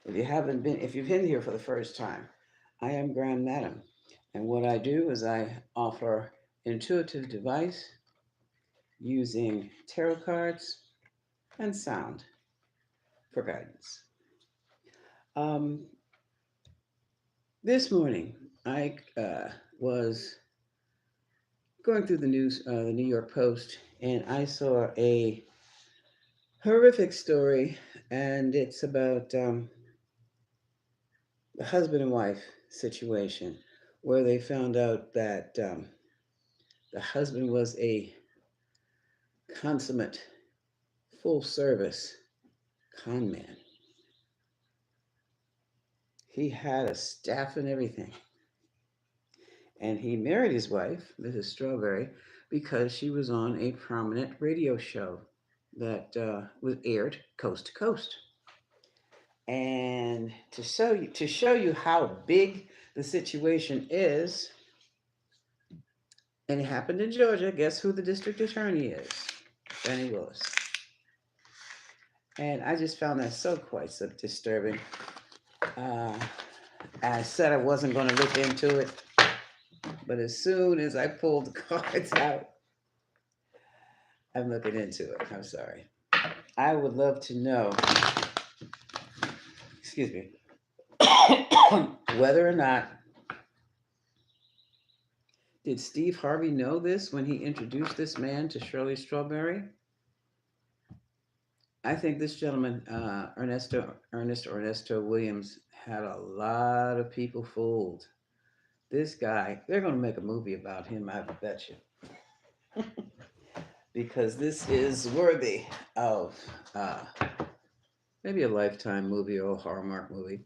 If you've been here for the first time, I am Grand Madam, and what I do is I offer intuitive advice using tarot cards and sound for guidance. Um, this morning, I was going through the news, the New York Post, and I saw a horrific story, and it's about the husband and wife situation, where they found out that the husband was a consummate, full service con man. He had a staff and everything. And he married his wife, Mrs. Strawberry, because she was on a prominent radio show that was aired coast to coast. And to show you how big the situation is, and it happened in Georgia. Guess who the district attorney is? Benny Willis. And I just found that so disturbing. Uh, I said I wasn't going to look into it, but as soon as I pulled the cards out, I'm looking into it. I'm sorry. I would love to know, excuse me, whether or not did Steve Harvey know this when he introduced this man to Shirley Strawberry? I think this gentleman, Ernesto Williams, had a lot of people fooled. This guy, they're going to make a movie about him, I bet you, because this is worthy of uh, maybe a Lifetime movie or a Hallmark movie.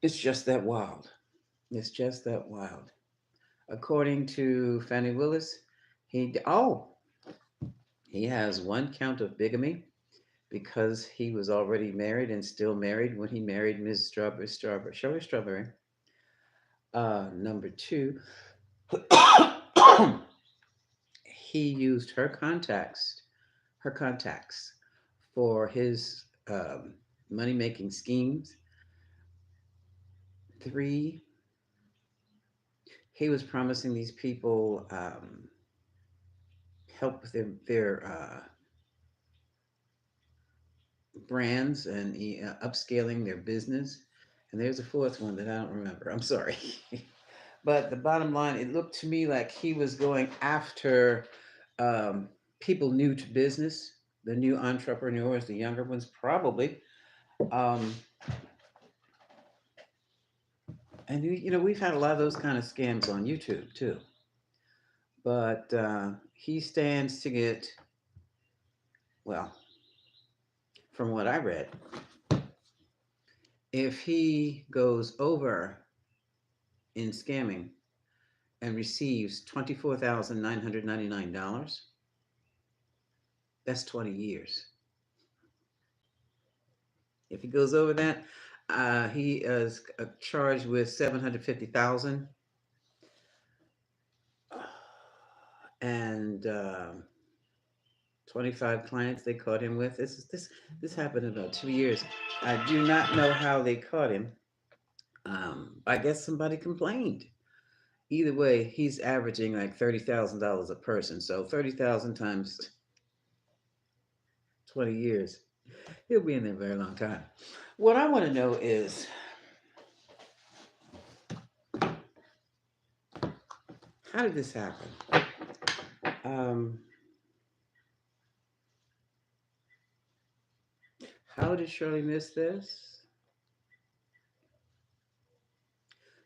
It's just that wild. It's just that wild. According to Fannie Willis, he has one count of bigamy because he was already married and still married when he married Ms. Shirley Strawberry. Number two, he used her contacts for his money making schemes. Three, he was promising these people help with their brands and upscaling their business. And there's a fourth one that I don't remember. I'm sorry. But the bottom line, it looked to me like he was going after um, people new to business, the new entrepreneurs, the younger ones, probably. Um, and we've had a lot of those kind of scams on YouTube too. But he stands to get, well, from what I read, if he goes over in scamming and receives $24,999, that's 20 years. If he goes over that, he is charged with 750,000, and 25 clients they caught him with. This happened in about 2 years. I do not know how they caught him. I guess somebody complained. Either way, he's averaging like $30,000 a person. So 30,000 times 20 years, he'll be in there a very long time. What I want to know is, how did this happen? Um, how did Shirley miss this?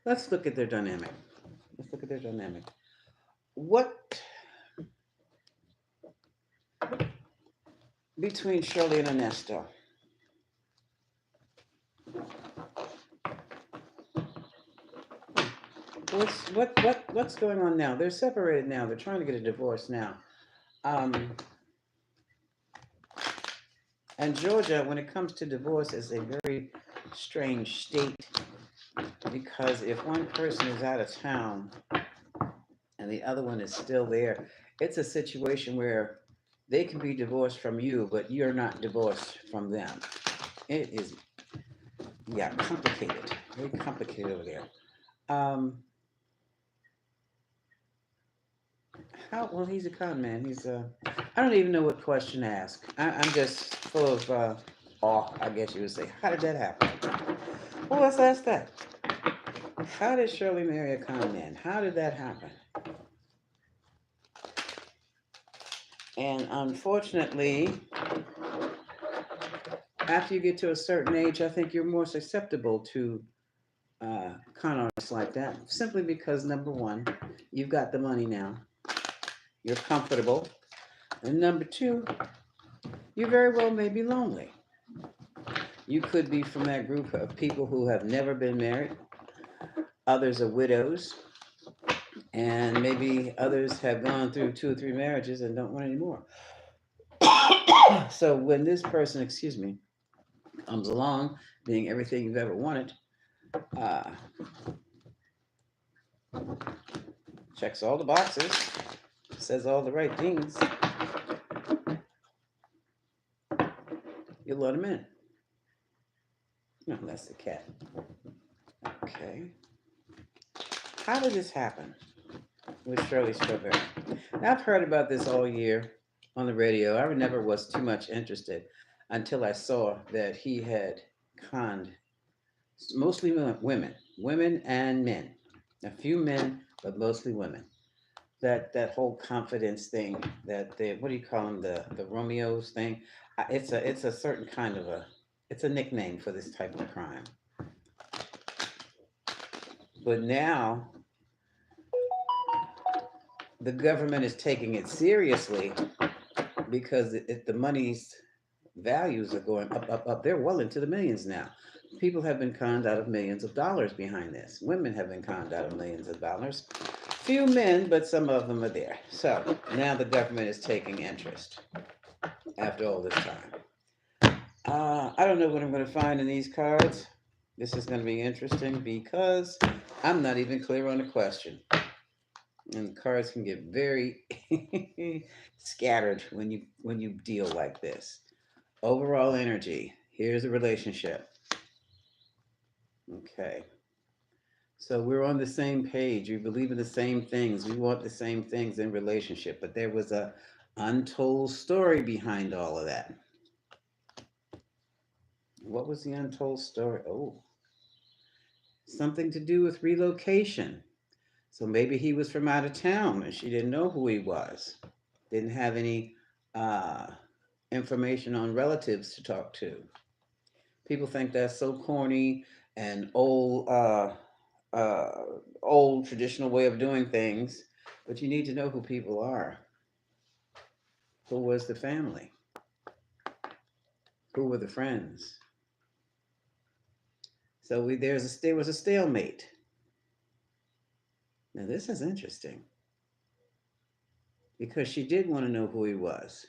Let's look at their dynamic. Let's look at their dynamic. What between Shirley and Ernesto? What's going on now? They're separated now. They're trying to get a divorce now. Um, and Georgia, when it comes to divorce, is a very strange state because if one person is out of town and the other one is still there, it's a situation where they can be divorced from you, but you're not divorced from them. It is. Yeah, complicated. Very complicated over there. Um, how, well, he's a con man. I don't even know what question to ask. I'm just full of awe, I guess you would say. How did that happen? Well, let's ask that. How did Shirley marry a con man? How did that happen? And unfortunately, after you get to a certain age, I think you're more susceptible to con artists like that. Simply because, number one, you've got the money now, you're comfortable. And number two, you very well may be lonely. You could be from that group of people who have never been married, others are widows, and maybe others have gone through two or three marriages and don't want any more. So when this person, excuse me, comes along, being everything you've ever wanted, uh, checks all the boxes, says all the right things, you let him in. No, that's the cat. Okay. How did this happen with Shirley Strawberry? Now, I've heard about this all year on the radio. I never was too much interested until I saw that he had conned mostly women and men. A few men, but mostly women. That whole confidence thing, that the what do you call them, the Romeos thing? It's a certain kind of it's a nickname for this type of crime. But now the government is taking it seriously because the money's values are going up, up, up. They're well into the millions now. People have been conned out of millions of dollars behind this. Women have been conned out of millions of dollars. Few men, but some of them are there. So now the government is taking interest after all this time. I don't know what I'm going to find in these cards. This is going to be interesting because I'm not even clear on the question. And the cards can get very scattered when you deal like this. Overall energy. Here's a relationship. Okay. So we're on the same page. We believe in the same things. We want the same things in relationship. But there was a untold story behind all of that. What was the untold story? Oh, something to do with relocation. So maybe he was from out of town and she didn't know who he was. Didn't have any uh, information on relatives to talk to. People think that's so corny and uh, old traditional way of doing things, but you need to know who people are. Who was the family? Who were the friends? So there was a stalemate. Now this is interesting because she did want to know who he was.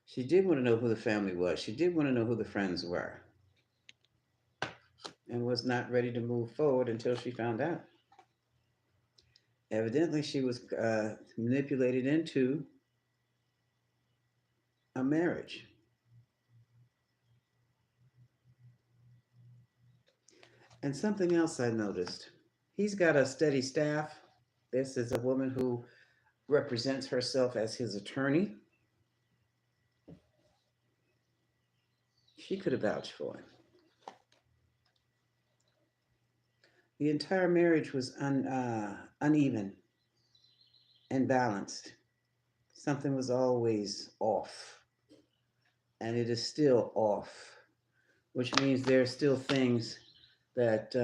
She did want to know who the family was. She did want to know who the friends were, and was not ready to move forward until she found out. Evidently, she was manipulated into a marriage. And something else I noticed, he's got a steady staff. This is a woman who represents herself as his attorney. She could have vouched for him. The entire marriage was uneven and balanced. Something was always off, and it is still off, which means there are still things that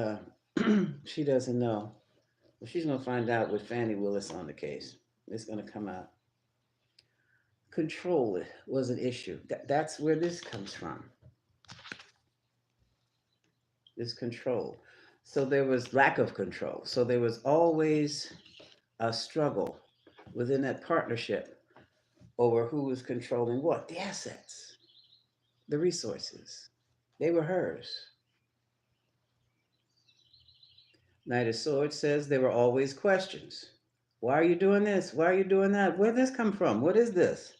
she doesn't know. Well, she's going to find out with Fannie Willis on the case. It's going to come out. Control was an issue. That's where this comes from. This control. So there was lack of control. So there was always a struggle within that partnership over who was controlling what? The assets, the resources. They were hers. Knight of Swords says there were always questions. Why are you doing this? Why are you doing that? Where did this come from? What is this?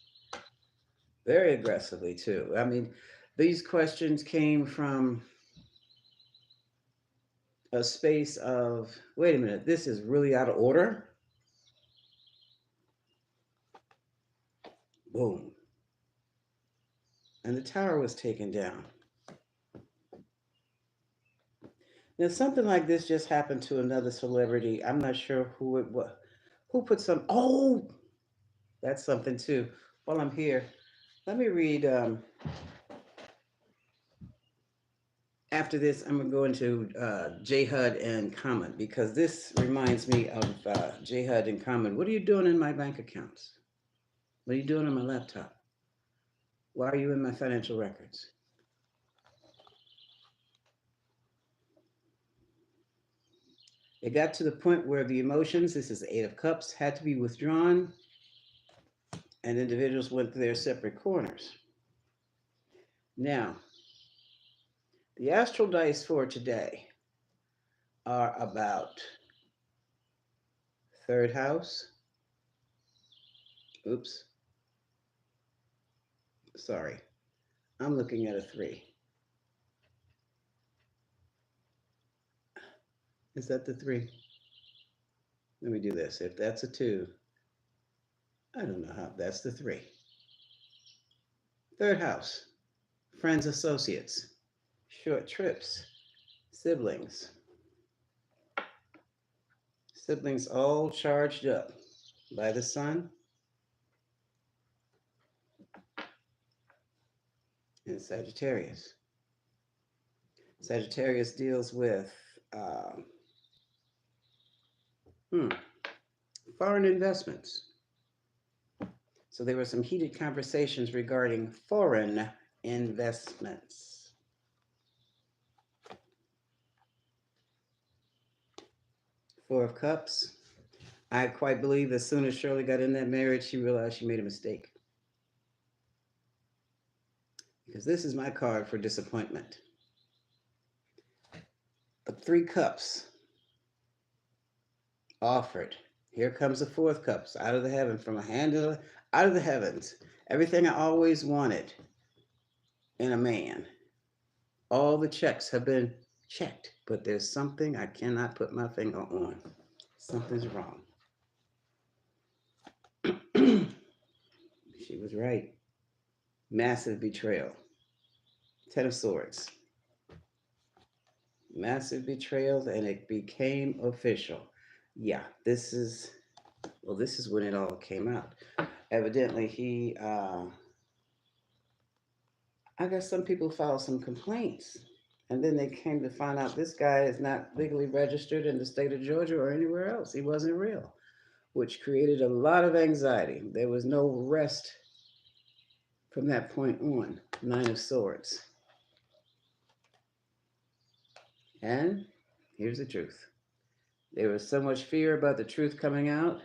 Very aggressively, too. I mean, these questions came from a space of, wait a minute, this is really out of order. Boom. And the tower was taken down. Now, something like this just happened to another celebrity. I'm not sure who it was. Who put some? Oh, that's something too. While I'm here, let me read. After this, I'm going to go into J HUD and Common because this reminds me of J HUD and Common. What are you doing in my bank accounts? What are you doing on my laptop? Why are you in my financial records? It got to the point where the emotions, this is the Eight of Cups, had to be withdrawn, and individuals went to their separate corners. Now, the astral dice for today are about third house. Oops. Sorry. I'm looking at a 3. Is that the 3? Let me do this. If that's a 2, I don't know how. That's the 3. Third house. Friends, associates. Short trips. Siblings. Siblings all charged up by the sun and Sagittarius. Sagittarius deals with um, foreign investments. So there were some heated conversations regarding foreign investments. Four of Cups. I quite believe as soon as Shirley got in that marriage, she realized she made a mistake. Because this is my card for disappointment. The 3 Cups offered. Here comes the 4th Cups out of the heaven, from a hand out of the heavens. Everything I always wanted in a man. All the checks have been checked, but there's something I cannot put my finger on. Something's wrong. She was right. Massive betrayal. 10 of Swords. Massive betrayal, and it became official. Yeah, this is when it all came out. Evidently, I guess some people filed some complaints, and then they came to find out this guy is not legally registered in the state of Georgia or anywhere else. He wasn't real, which created a lot of anxiety. There was no rest from that point on. 9 of Swords. And here's the truth. There was so much fear about the truth coming out.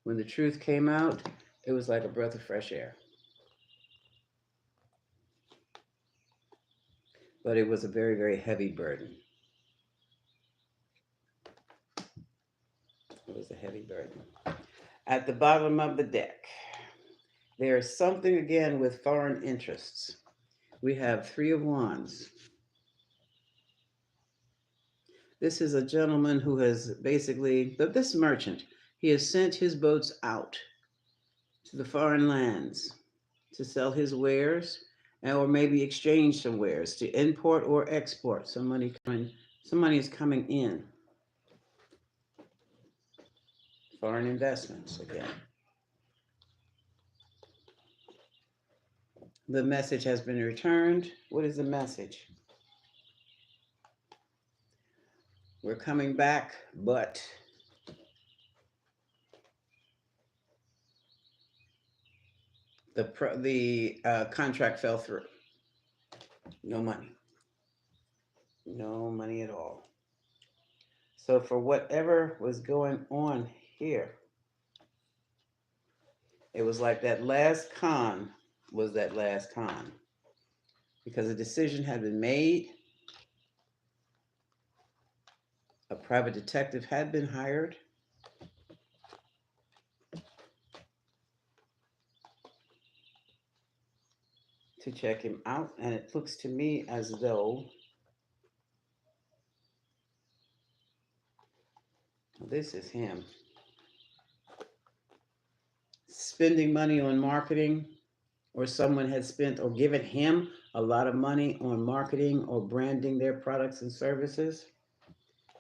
When the truth came out, it was like a breath of fresh air. But it was a very, very heavy burden. It was a heavy burden. At the bottom of the deck, there is something again with foreign interests. We have 3 of Wands. This is a gentleman who has basically, this merchant, he has sent his boats out to the foreign lands to sell his wares, or maybe exchange some wares to import or export. Some money is coming in. Foreign investments again. The message has been returned. What is the message? We're coming back, but the contract fell through. No money. No money at all. So for whatever was going on here, it was like that last con was that last con. Because a decision had been made, a private detective had been hired, to check him out, and it looks to me as though This is him spending money on marketing, or someone had spent or given him a lot of money on marketing or branding their products and services,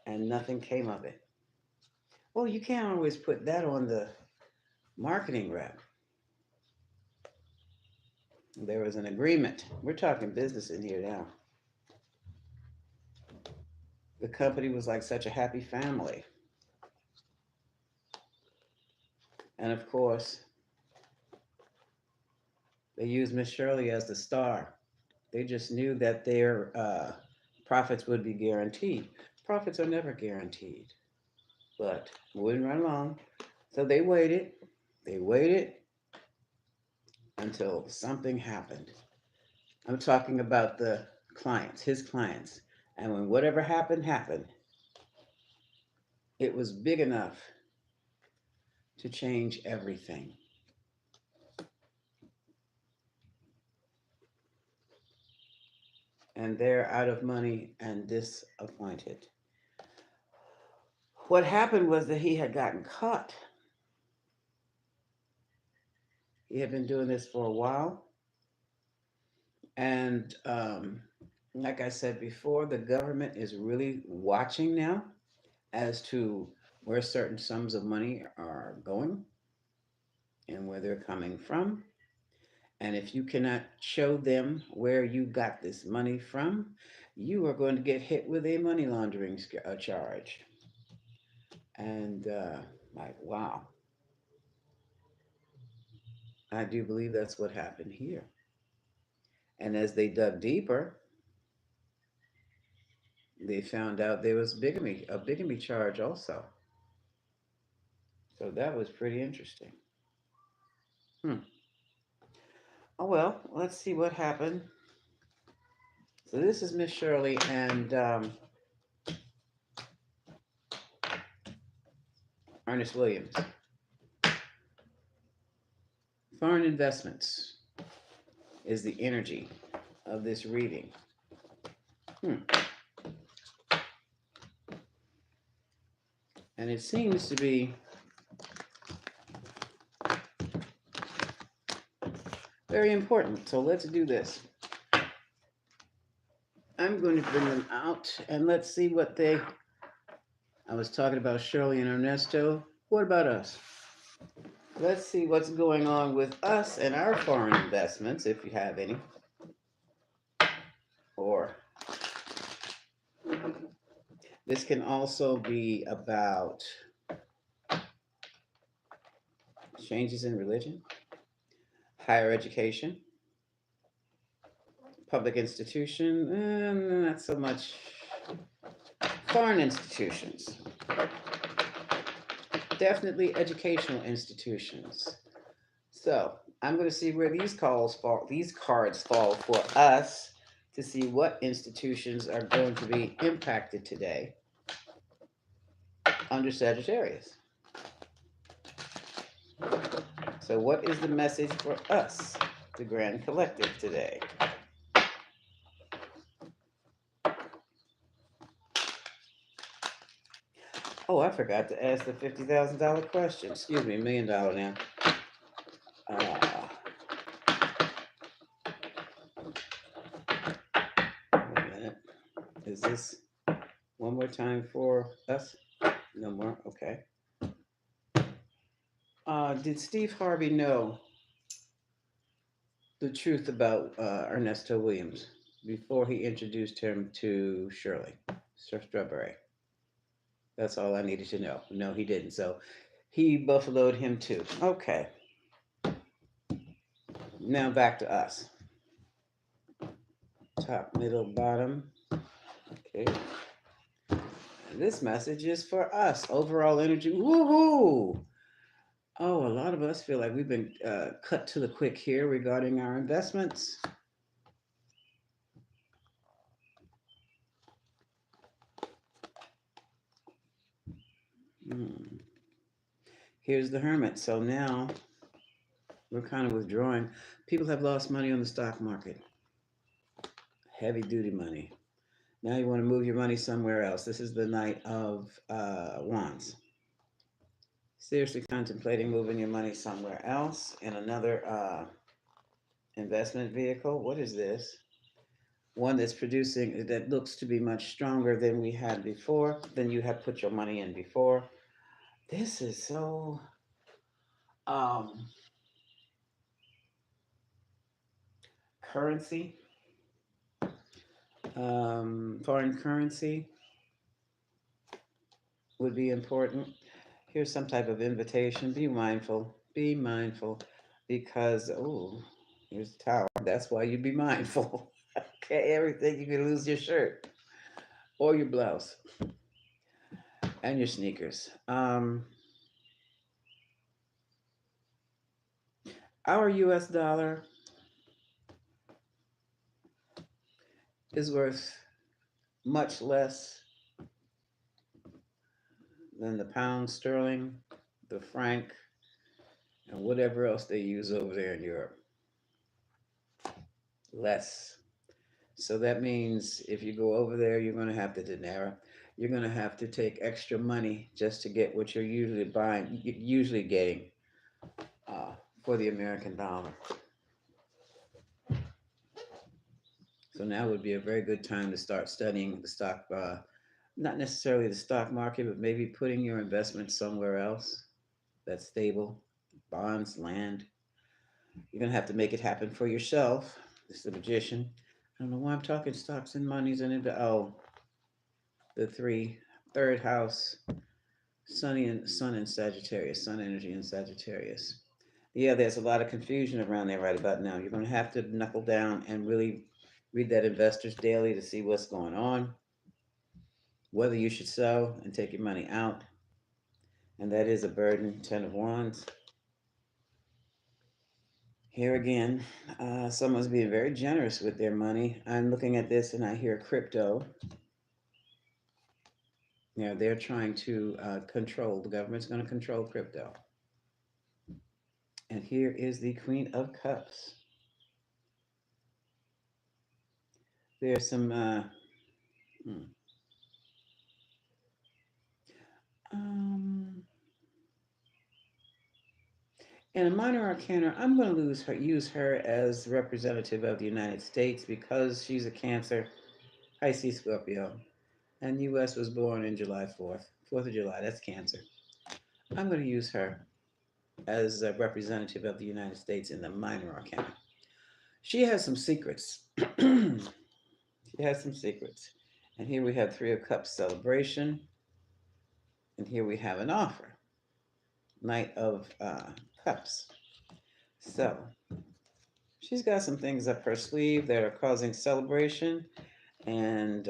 and nothing came of it. Well, you can't always put that on the marketing rep. There was an agreement. We're talking business in here now. The company was like such a happy family. And of course, they used Miss Shirley as the star. They just knew that their profits would be guaranteed. Profits are never guaranteed, but wouldn't run long. So they waited. They waited until something happened. I'm talking about the clients, his clients. And when whatever happened, happened, it was big enough to change everything. And they're out of money and disappointed. What happened was that he had gotten caught. He had been doing this for a while. And like I said before, the government is really watching now as to where certain sums of money are going and where they're coming from. And if you cannot show them where you got this money from, you are going to get hit with a money laundering charge. And like, wow, I do believe that's what happened here. And as they dug deeper, they found out there was bigamy, a bigamy charge also. So that was pretty interesting. Hmm. Oh well, let's see what happened. So this is Miss Shirley and Ernest Williams. Foreign investments is the energy of this reading. Hmm. And it seems to be very important. So let's do this. I'm going to bring them out and let's see what they. I was talking about Shirley and Ernesto. What about us? Let's see what's going on with us and our foreign investments, if you have any. Or this can also be about changes in religion, higher education, public institution, and not so much foreign institutions. Definitely educational institutions. So I'm going to see where these cards fall for us to see what institutions are going to be impacted today under Sagittarius. So what is the message for us, the Grand Collective, today? Oh, I forgot to ask the $50,000 question. Excuse me, $1 million now. Uh, wait a minute. Is this one more time for us? No more? Okay. Did Steve Harvey know the truth about Ernesto Williams before he introduced him to Shirley Strawberry? That's all I needed to know. No, he didn't. So he buffaloed him too. Okay. Now back to us. Top, middle, bottom. Okay. And this message is for us. Overall energy. Woohoo! Oh, a lot of us feel like we've been cut to the quick here regarding our investments. Hmm. Here's the Hermit. So now we're kind of withdrawing. People have lost money on the stock market, heavy duty money. Now you want to move your money somewhere else. This is the Knight of Wands. Seriously contemplating moving your money somewhere else in another investment vehicle. What is this? One that's producing that looks to be much stronger than we had before, than you had put your money in before. This is so um, currency, foreign currency would be important. Here's some type of invitation. Be mindful. Be mindful because, oh, here's the tower. That's why you be mindful. Okay, everything you can lose your shirt or your blouse and your sneakers. Our US dollar is worth much less than the pound sterling, the franc, and whatever else they use over there in Europe. Less. So that means if you go over there, you're going to have the dinero. You're going to have to take extra money just to get what you're usually buying, usually getting uh, for the American dollar. So now would be a very good time to start studying the stock, not necessarily the stock market, but maybe putting your investment somewhere else that's stable, bonds, land. You're going to have to make it happen for yourself. This is the magician. I don't know why I'm talking stocks and monies and into, oh, the third house, sun in Sagittarius, sun energy in Sagittarius. Yeah, there's a lot of confusion around there right about now. You're going to have to knuckle down and really read that Investors Daily to see what's going on, whether you should sell and take your money out. And that is a burden, 10 of Wands. Here again, someone's being very generous with their money. I'm looking at this and I hear crypto. They're trying to control, the government's going to control crypto. And here is the Queen of Cups. There's some, hmm. um, and a minor arcana, I'm going to use her as representative of the United States because she's a Cancer, Pisces, Scorpio, and U.S. was born in July 4th, 4th of July. That's Cancer. I'm going to use her as a representative of the United States in the minor arcana. She has some secrets. She has some secrets. And here we have Three of Cups celebration. And here we have an offer. Knight of Cups. So she's got some things up her sleeve that are causing celebration and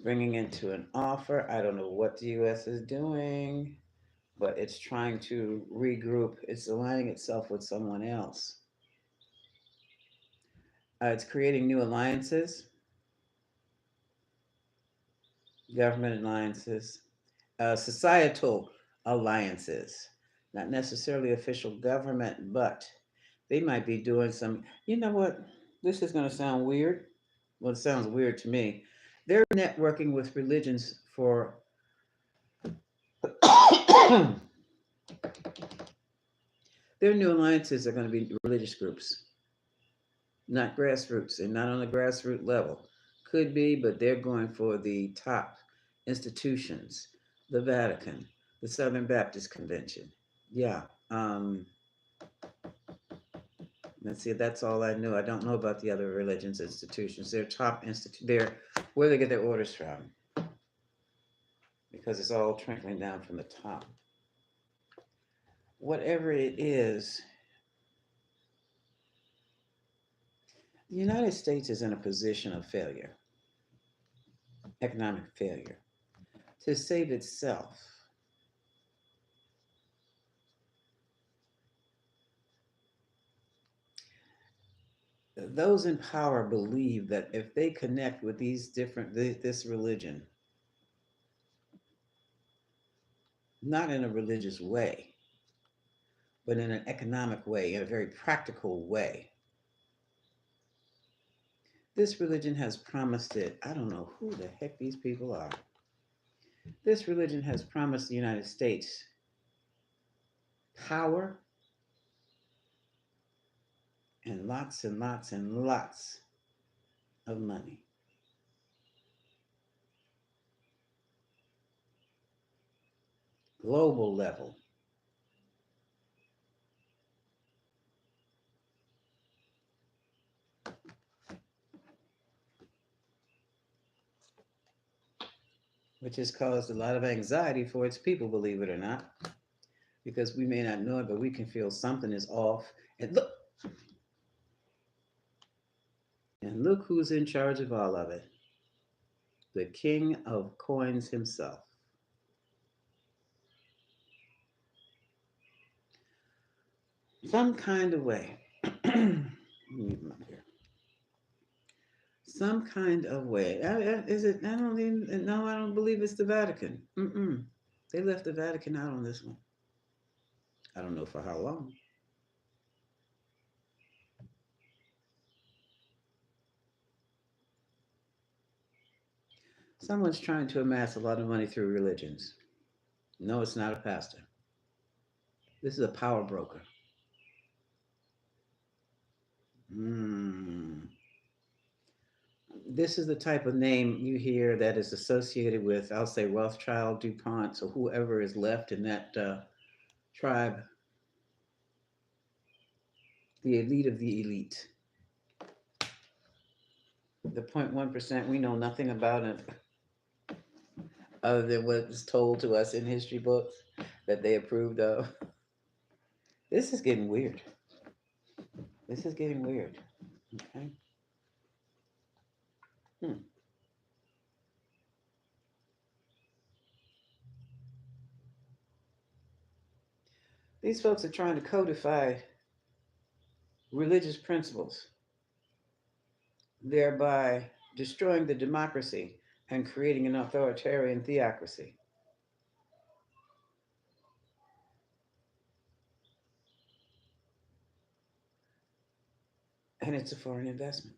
bringing into an offer. I don't know what the U.S. is doing, but it's trying to regroup. It's aligning itself with someone else. It's creating new alliances, government alliances, societal alliances, not necessarily official government, but they might be doing some, you know what? This is going to sound weird. Well, it sounds weird to me. They're networking with religions for their new alliances are going to be religious groups, not grassroots, and not on a grassroots level. Could be, but they're going for the top institutions, the Vatican, the Southern Baptist Convention. Yeah. Um, let's see. That's all I knew. I don't know about the other religions institutions. They're top institute. They're where they get their orders from, because it's all trickling down from the top. Whatever it is, the United States is in a position of failure, economic failure. To save itself, those in power believe that if they connect with this religion, not in a religious way, but in an economic way, in a very practical way, this religion has promised it. I don't know who the heck these people are. This religion has promised the United States power and lots and lots and lots of money. Global level. Which has caused a lot of anxiety for its people, believe it or not, because we may not know it, but we can feel something is off. And look who's in charge of all of it, the king of coins himself. Some kind of way. Some kind of way. Is it? I don't even. No, I don't believe it's the Vatican. Mm-mm. They left the Vatican out on this one. I don't know for how long. Someone's trying to amass a lot of money through religions. No, it's not a pastor. This is a power broker. Mm. This is the type of name you hear that is associated with, I'll say, Rothschild, DuPont, or whoever is left in that tribe, the elite of the elite. The 0.1% we know nothing about it other than what was told to us in history books that they approved of. This is getting weird. This is getting weird. Okay. Hmm. These folks are trying to codify religious principles, thereby destroying the democracy and creating an authoritarian theocracy. And it's a foreign investment.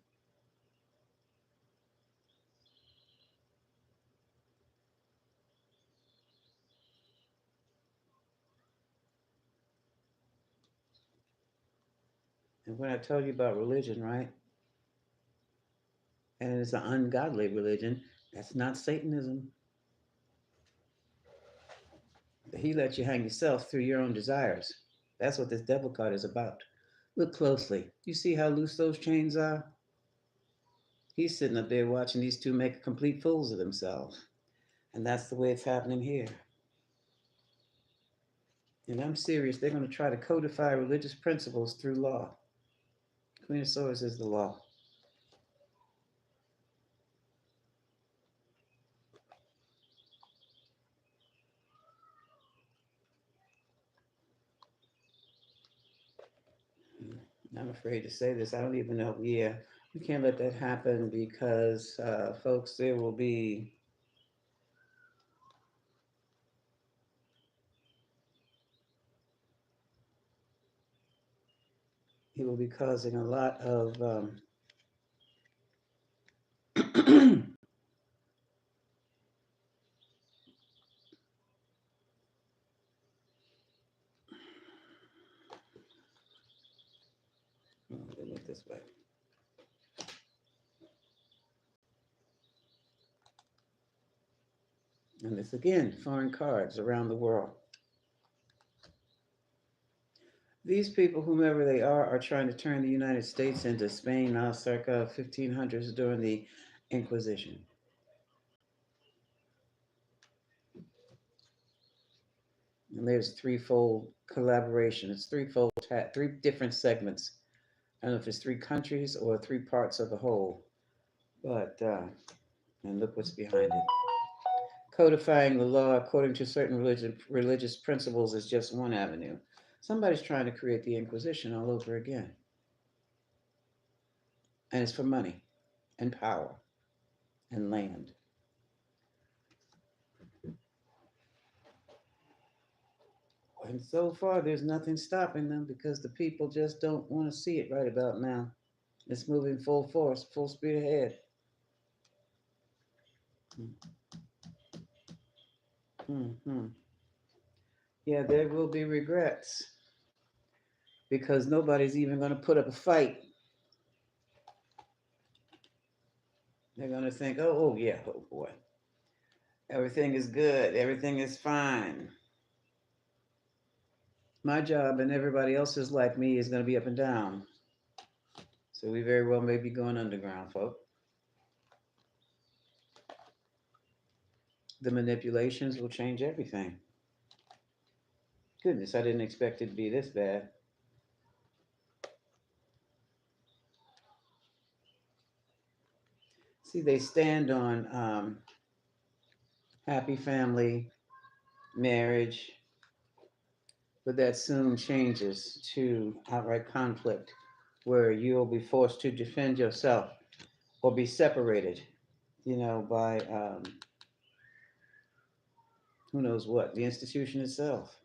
And when I told you about religion, right? And it's an ungodly religion, that's not Satanism. He lets you hang yourself through your own desires. That's what this devil card is about. Look closely. You see how loose those chains are? He's sitting up there watching these two make complete fools of themselves. And that's the way it's happening here. And I'm serious. They're going to try to codify religious principles through law. Queen of Swords is the law. I'm afraid to say this. I don't even know. Yeah, we can't let that happen because, folks, there will be. He will be causing a lot of. Let me look this way. And it's again foreign cards around the world. These people, whomever they are trying to turn the United States into Spain now, circa 1500s during the Inquisition. And there's threefold collaboration. It's threefold, three different segments. I don't know if it's three countries or three parts of the whole, but and look what's behind it. Codifying the law according to certain religious principles is just one avenue. Somebody's trying to create the Inquisition all over again, and it's for money and power and land. And so far, there's nothing stopping them because the people just don't want to see it right about now. It's moving full force, full speed ahead. Hmm. Yeah, there will be regrets because nobody's even going to put up a fight. They're going to think, oh, yeah, oh boy, everything is good, everything is fine. My job and everybody else's like me is going to be up and down. So we very well may be going underground, folks. The manipulations will change everything. Goodness, I didn't expect it to be this bad. See, they stand on happy family, marriage, but that soon changes to outright conflict where you'll be forced to defend yourself or be separated, by who knows what, the institution itself.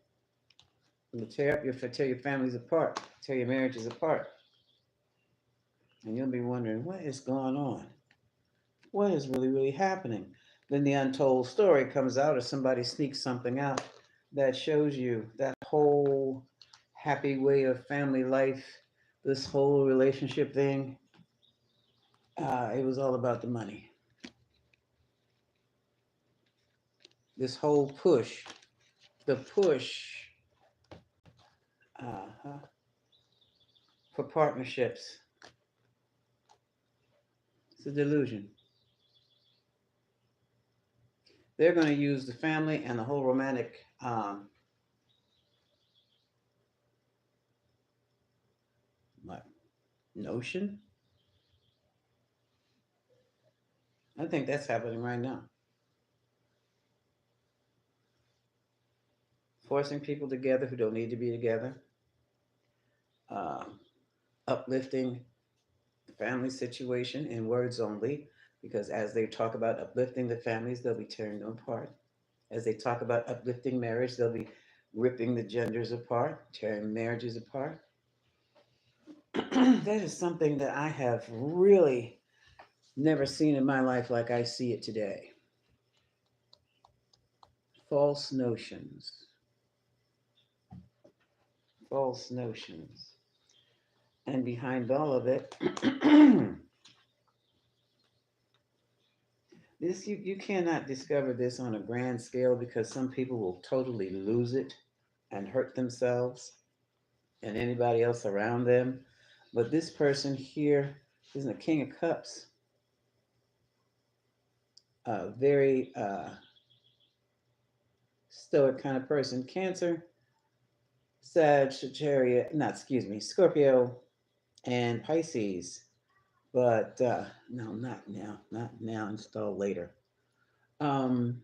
It'll tear your families apart, tear your marriages apart, and you'll be wondering what is going on, what is really, really happening. Then the untold story comes out, or somebody sneaks something out that shows you that whole happy way of family life, this whole relationship thing. It was all about the money. This whole push, the push uh, for partnerships, it's a delusion. They're going to use the family and the whole romantic what, notion. I think that's happening right now. Forcing people together who don't need to be together, um, uplifting the family situation in words only, because as they talk about uplifting the families, they'll be tearing them apart. As they talk about uplifting marriage, they'll be ripping the genders apart, tearing marriages apart. That is something that I have really never seen in my life like I see it today. False notions. False notions. And behind all of it, this you cannot discover this on a grand scale because some people will totally lose it and hurt themselves and anybody else around them. But this person here is the King of Cups, a very stoic kind of person. Cancer, Sagittarius, not excuse me, Scorpio, and Pisces. But no, not now, not now. Install later. Um,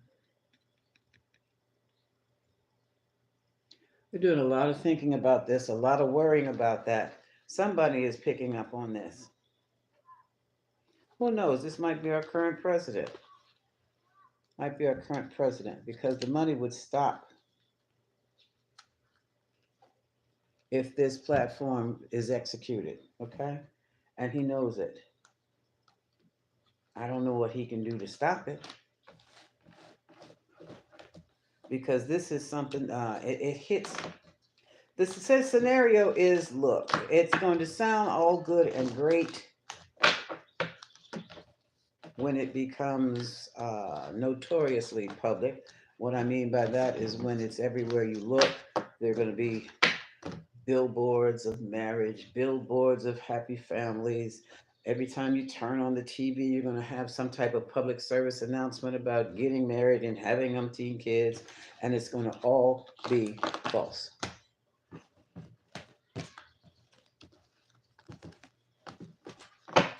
we're doing a lot of thinking about this, a lot of worrying about that. Somebody is picking up on this. Who knows? This might be our current president. Might be our current president because the money would stop if this platform is executed. Okay, and he knows it. I don't know what he can do to stop it because this is something. It hits. The scenario is: look, it's going to sound all good and great when it becomes notoriously public. What I mean by that is when it's everywhere you look, there are going to be billboards of marriage, billboards of happy families. Every time you turn on the TV, you're going to have some type of public service announcement about getting married and having umpteen kids, and it's going to all be false.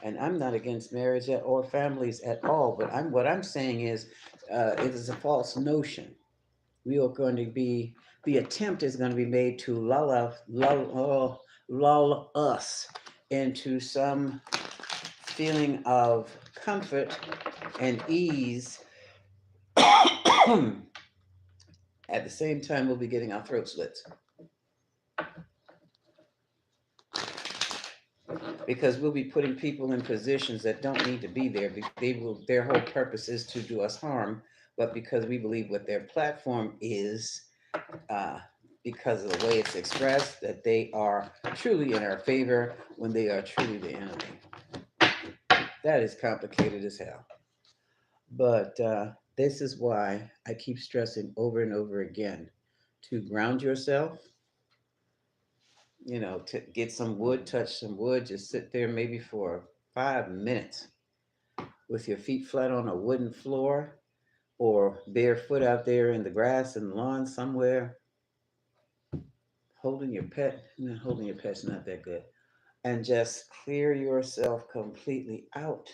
And I'm not against marriage or families at all, but what I'm saying is it is a false notion. We are going to be the attempt is going to be made to lull us into some feeling of comfort and ease. At the same time, we'll be getting our throat slits because we'll be putting people in positions that don't need to be there. Their whole purpose is to do us harm but because we believe what their platform is, uh, because of the way it's expressed, that they are truly in our favor when they are truly the enemy. That is complicated as hell. But this is why I keep stressing over and over again to ground yourself, to get some wood, touch some wood, just sit there maybe for 5 minutes with your feet flat on a wooden floor or barefoot out there in the grass and lawn somewhere, holding your pet. No, holding your pet's not that good. And just clear yourself completely out.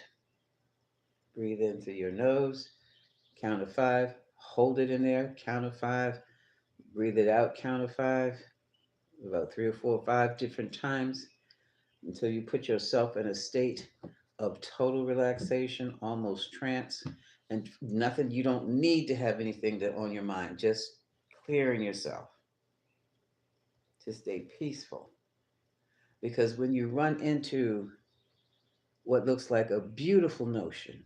Breathe in through your nose, count of five, hold it in there, count of five, breathe it out, count of five, about three or four or five different times until you put yourself in a state of total relaxation, almost trance, and nothing. You don't need to have anything on your mind, just clearing yourself to stay peaceful. Because when you run into what looks like a beautiful notion,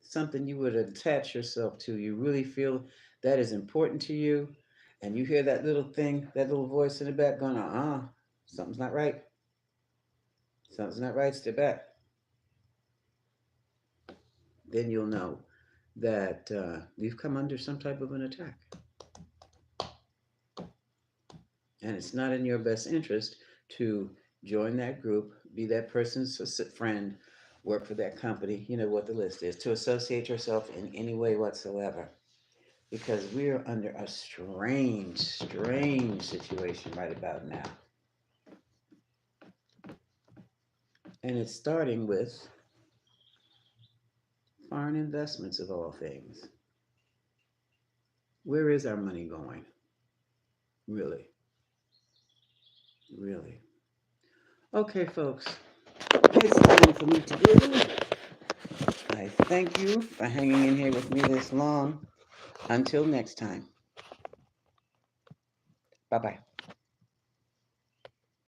something you would attach yourself to, you really feel that is important to you, and you hear that little thing, that little voice in the back going, something's not right. Something's not right, step back. Then you'll know that you've come under some type of an attack. And it's not in your best interest to join that group, be that person's friend, work for that company, you know what the list is, to associate yourself in any way whatsoever. Because we're under a strange, strange situation right about now. And it's starting with foreign investments of all things. Where is our money going? Really? Really? Okay, folks, it's time for me to go. I thank you for hanging in here with me this long. Until next time. Bye bye.